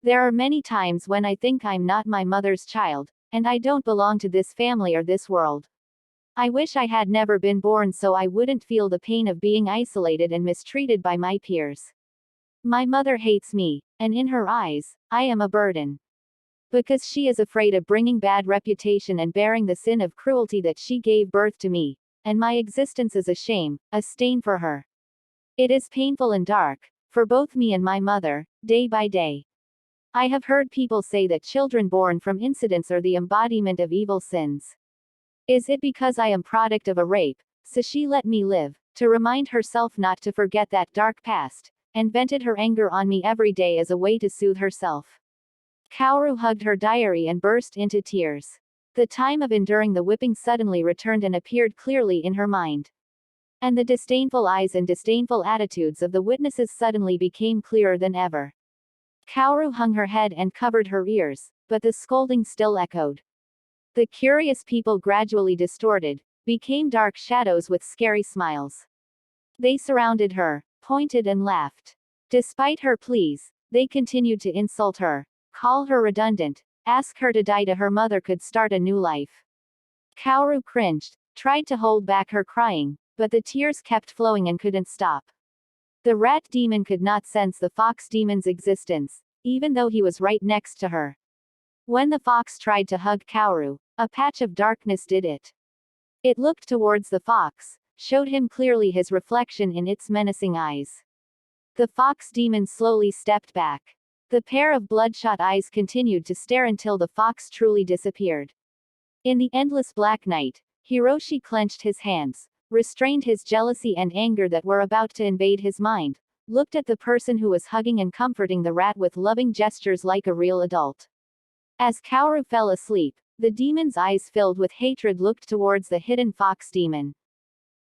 There are many times when I think I'm not my mother's child, and I don't belong to this family or this world. I wish I had never been born so I wouldn't feel the pain of being isolated and mistreated by my peers. My mother hates me, and in her eyes, I am a burden. Because she is afraid of bringing bad reputation and bearing the sin of cruelty that she gave birth to me, and my existence is a shame, a stain for her. It is painful and dark, for both me and my mother, day by day. I have heard people say that children born from incidents are the embodiment of evil sins. Is it because I am product of a rape, so she let me live, to remind herself not to forget that dark past, and vented her anger on me every day as a way to soothe herself? Kaoru hugged her diary and burst into tears. The time of enduring the whipping suddenly returned and appeared clearly in her mind. And the disdainful eyes and disdainful attitudes of the witnesses suddenly became clearer than ever. Kaoru hung her head and covered her ears, but the scolding still echoed. The curious people gradually distorted, became dark shadows with scary smiles. They surrounded her, pointed and laughed. Despite her pleas, they continued to insult her, call her redundant, ask her to die so her mother could start a new life. Kaoru cringed, tried to hold back her crying, but the tears kept flowing and couldn't stop. The rat demon could not sense the fox demon's existence, even though he was right next to her. When the fox tried to hug Kaoru, a patch of darkness did it. It looked towards the fox, showed him clearly his reflection in its menacing eyes. The fox demon slowly stepped back. The pair of bloodshot eyes continued to stare until the fox truly disappeared. In the endless black night, Hiroshi clenched his hands, restrained his jealousy and anger that were about to invade his mind, looked at the person who was hugging and comforting the rat with loving gestures like a real adult. As Kaoru fell asleep, the demon's eyes filled with hatred looked towards the hidden fox demon.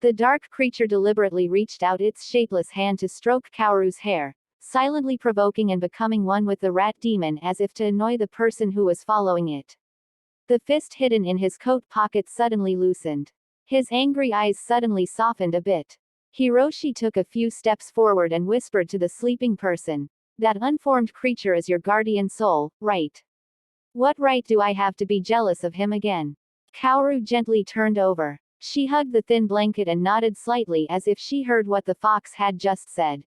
The dark creature deliberately reached out its shapeless hand to stroke Kaoru's hair, silently provoking and becoming one with the rat demon as if to annoy the person who was following it. The fist hidden in his coat pocket suddenly loosened. His angry eyes suddenly softened a bit. Hiroshi took a few steps forward and whispered to the sleeping person, "That unformed creature is your guardian soul, right? What right do I have to be jealous of him again?" Kaoru gently turned over. She hugged the thin blanket and nodded slightly as if she heard what the fox had just said.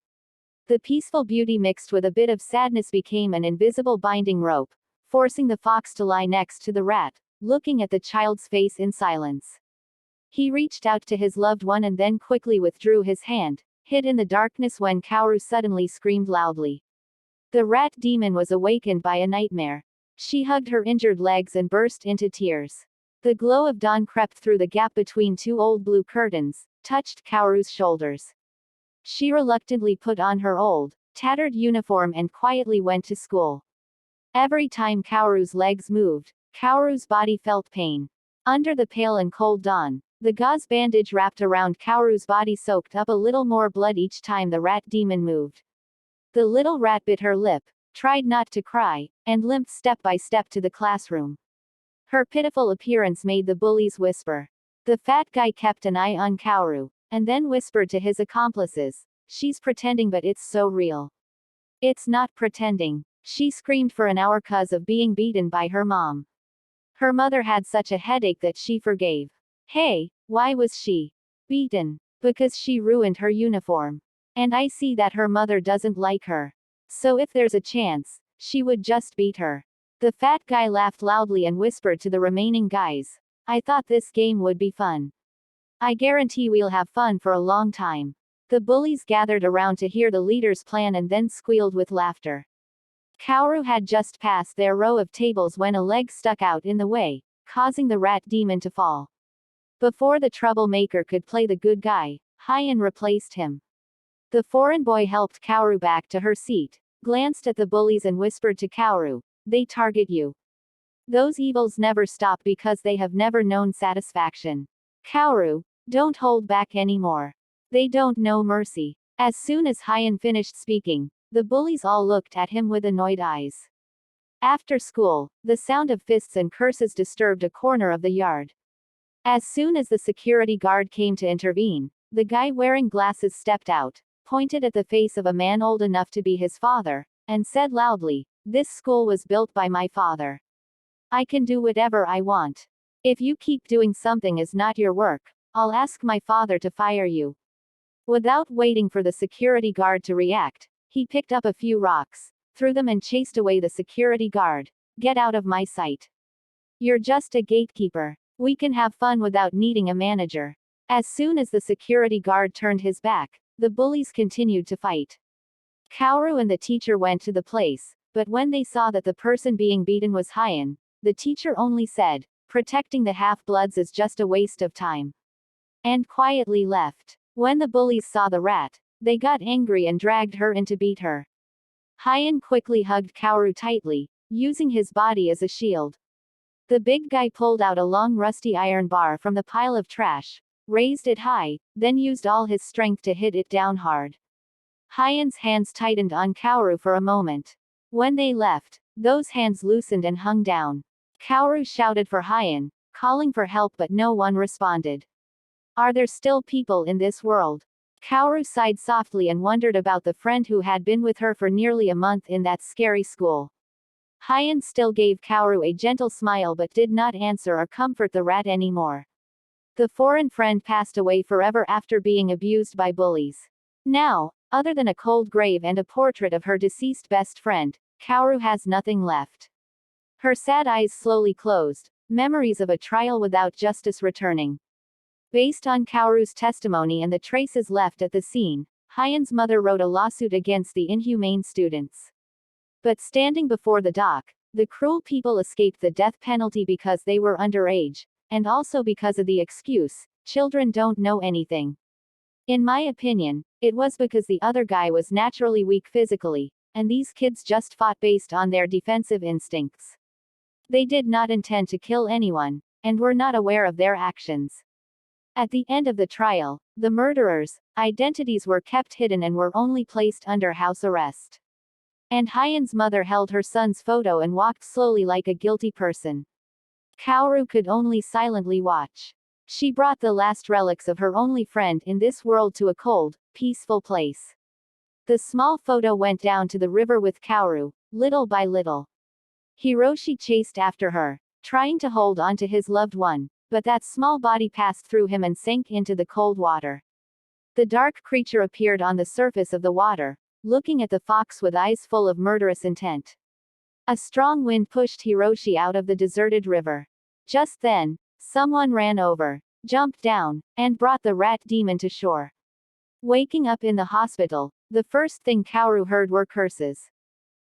The peaceful beauty mixed with a bit of sadness became an invisible binding rope, forcing the fox to lie next to the rat, looking at the child's face in silence. He reached out to his loved one and then quickly withdrew his hand, hid in the darkness when Kaoru suddenly screamed loudly. The rat demon was awakened by a nightmare. She hugged her injured legs and burst into tears. The glow of dawn crept through the gap between two old blue curtains, touched Kaoru's shoulders. She reluctantly put on her old, tattered uniform and quietly went to school. Every time Kaoru's legs moved, Kaoru's body felt pain. Under the pale and cold dawn, the gauze bandage wrapped around Kaoru's body soaked up a little more blood each time the rat demon moved. The little rat bit her lip, tried not to cry, and limped step by step to the classroom. Her pitiful appearance made the bullies whisper. The fat guy kept an eye on Kaoru, and then whispered to his accomplices, "She's pretending but it's so real." "It's not pretending." She screamed for an hour 'cause of being beaten by her mom. Her mother had such a headache that she forgave. Hey, why was she beaten? Because she ruined her uniform. And I see that her mother doesn't like her. So if there's a chance, she would just beat her. The fat guy laughed loudly and whispered to the remaining guys, "I thought this game would be fun. I guarantee we'll have fun for a long time." The bullies gathered around to hear the leader's plan and then squealed with laughter. Kaoru had just passed their row of tables when a leg stuck out in the way, causing the rat demon to fall. Before the troublemaker could play the good guy, Hyan replaced him. The foreign boy helped Kaoru back to her seat, glanced at the bullies and whispered to Kaoru, "They target you. Those evils never stop because they have never known satisfaction. Kaoru, don't hold back anymore. They don't know mercy." As soon as Hyan finished speaking, the bullies all looked at him with annoyed eyes. After school, the sound of fists and curses disturbed a corner of the yard. As soon as the security guard came to intervene, the guy wearing glasses stepped out, pointed at the face of a man old enough to be his father, and said loudly, This school was built by my father. I can do whatever I want. If you keep doing something is not your work, I'll ask my father to fire you." Without waiting for the security guard to react, he picked up a few rocks, threw them and chased away the security guard. "Get out of my sight. You're just a gatekeeper. We can have fun without needing a manager." As soon as the security guard turned his back, the bullies continued to fight. Kaoru and the teacher went to the place, but when they saw that the person being beaten was Hyan, the teacher only said, "Protecting the half-bloods is just a waste of time," and quietly left. When the bullies saw the rat, they got angry and dragged her in to beat her. Hyan quickly hugged Kaoru tightly, using his body as a shield. The big guy pulled out a long rusty iron bar from the pile of trash, raised it high, then used all his strength to hit it down hard. Hyan's hands tightened on Kaoru for a moment. When they left, those hands loosened and hung down. Kaoru shouted for Hyan, calling for help, but no one responded. Are there still people in this world? Kaoru sighed softly and wondered about the friend who had been with her for nearly a month in that scary school. Hyan still gave Kaoru a gentle smile but did not answer or comfort the rat anymore. The foreign friend passed away forever after being abused by bullies. Now, other than a cold grave and a portrait of her deceased best friend, Kaoru has nothing left. Her sad eyes slowly closed, memories of a trial without justice returning. Based on Kaoru's testimony and the traces left at the scene, Hyan's mother wrote a lawsuit against the inhumane students. But standing before the dock, the cruel people escaped the death penalty because they were underage, and also because of the excuse, "Children don't know anything." In my opinion, it was because the other guy was naturally weak physically, and these kids just fought based on their defensive instincts. They did not intend to kill anyone, and were not aware of their actions. At the end of the trial, the murderers' identities were kept hidden and were only placed under house arrest. And Hyan's mother held her son's photo and walked slowly like a guilty person. Kaoru could only silently watch. She brought the last relics of her only friend in this world to a cold, peaceful place. The small photo went down to the river with Kaoru, little by little. Hiroshi chased after her, trying to hold on to his loved one, but that small body passed through him and sank into the cold water. The dark creature appeared on the surface of the water, looking at the fox with eyes full of murderous intent. A strong wind pushed Hiroshi out of the deserted river. Just then, someone ran over, jumped down, and brought the rat demon to shore. Waking up in the hospital, the first thing Kaoru heard were curses.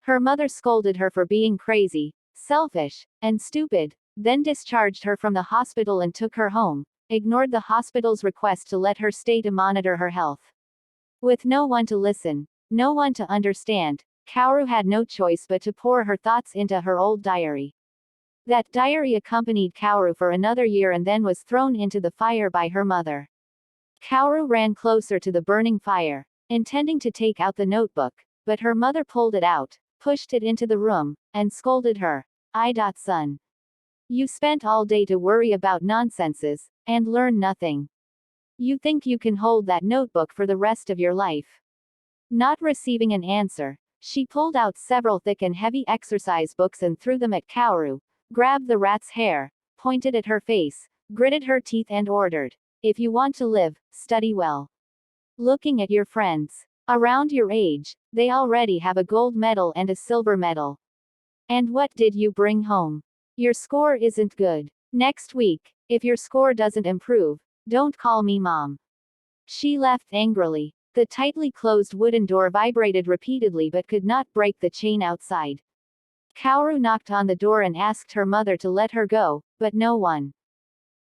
Her mother scolded her for being crazy, selfish, and stupid, then discharged her from the hospital and took her home, ignored the hospital's request to let her stay to monitor her health. With no one to listen, no one to understand, Kaoru had no choice but to pour her thoughts into her old diary. That diary accompanied Kaoru for another year and then was thrown into the fire by her mother. Kaoru ran closer to the burning fire, intending to take out the notebook, but her mother pulled it out, pushed it into the room, and scolded her. Son. You spent all day to worry about nonsenses, and learn nothing. You think you can hold that notebook for the rest of your life. Not receiving an answer, she pulled out several thick and heavy exercise books and threw them at Kaoru, grabbed the rat's hair, pointed at her face, gritted her teeth and ordered, "If you want to live, study well. Looking at your friends around your age, they already have a gold medal and a silver medal. And what did you bring home? Your score isn't good. Next week, if your score doesn't improve, don't call me mom." She left angrily. The tightly closed wooden door vibrated repeatedly but could not break the chain outside. Kaoru knocked on the door and asked her mother to let her go, but no one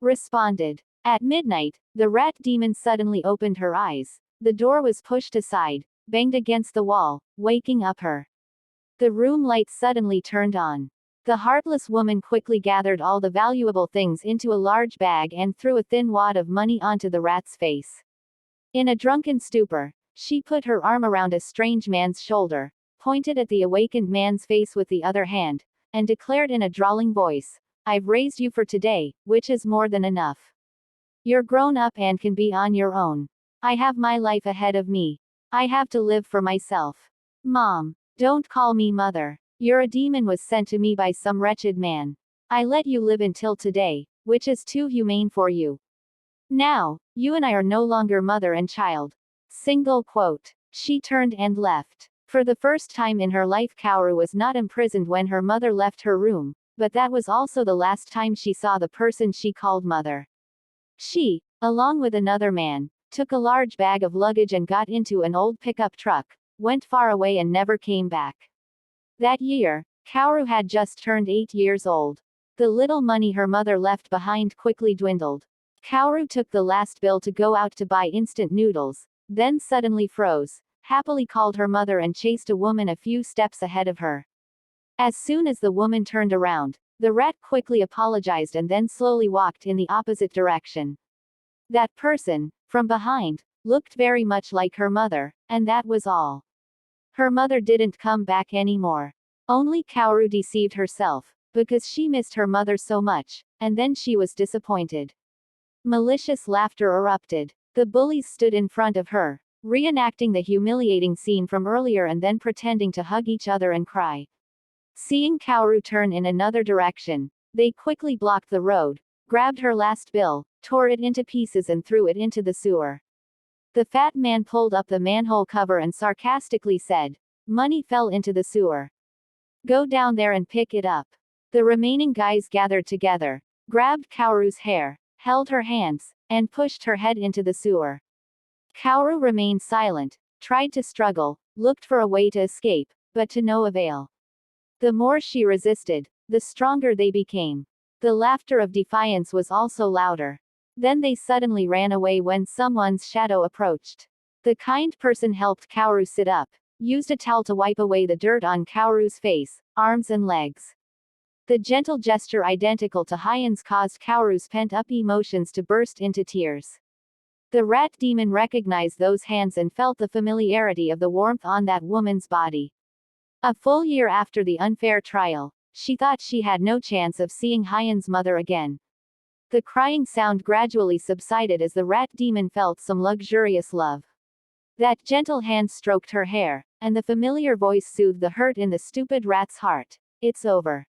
responded. At midnight, the rat demon suddenly opened her eyes. The door was pushed aside, banged against the wall, waking up her. The room light suddenly turned on. The heartless woman quickly gathered all the valuable things into a large bag and threw a thin wad of money onto the rat's face. In a drunken stupor, she put her arm around a strange man's shoulder, pointed at the awakened man's face with the other hand, and declared in a drawling voice, "I've raised you for today, which is more than enough. You're grown up and can be on your own. I have my life ahead of me. I have to live for myself. Mom, don't call me mother. You're a demon was sent to me by some wretched man. I let you live until today, which is too humane for you. Now, you and I are no longer mother and child. Single quote. She turned and left. For the first time in her life, Kaoru was not imprisoned when her mother left her room, but that was also the last time she saw the person she called mother. She, along with another man, took a large bag of luggage and got into an old pickup truck, went far away and never came back. That year, Kaoru had just turned 8 years old. The little money her mother left behind quickly dwindled. Kaoru took the last bill to go out to buy instant noodles, then suddenly froze, happily called her mother and chased a woman a few steps ahead of her. As soon as the woman turned around, the rat quickly apologized and then slowly walked in the opposite direction. That person, from behind, looked very much like her mother, and that was all. Her mother didn't come back anymore. Only Kaoru deceived herself, because she missed her mother so much, and then she was disappointed. Malicious laughter erupted. The bullies stood in front of her, reenacting the humiliating scene from earlier and then pretending to hug each other and cry. Seeing Kaoru turn in another direction, they quickly blocked the road, grabbed her last bill, tore it into pieces and threw it into the sewer. The fat man pulled up the manhole cover and sarcastically said, "Money fell into the sewer. Go down there and pick it up." The remaining guys gathered together, grabbed Kaoru's hair, held her hands, and pushed her head into the sewer. Kaoru remained silent, tried to struggle, looked for a way to escape, but to no avail. The more she resisted, the stronger they became. The laughter of defiance was also louder. Then they suddenly ran away when someone's shadow approached. The kind person helped Kaoru sit up, used a towel to wipe away the dirt on Kaoru's face, arms and legs. The gentle gesture identical to Hyan's caused Kaoru's pent-up emotions to burst into tears. The rat demon recognized those hands and felt the familiarity of the warmth on that woman's body. A full year after the unfair trial, she thought she had no chance of seeing Hyan's mother again. The crying sound gradually subsided as the rat demon felt some luxurious love. That gentle hand stroked her hair, and the familiar voice soothed the hurt in the stupid rat's heart. "It's over.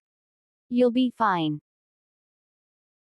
You'll be fine.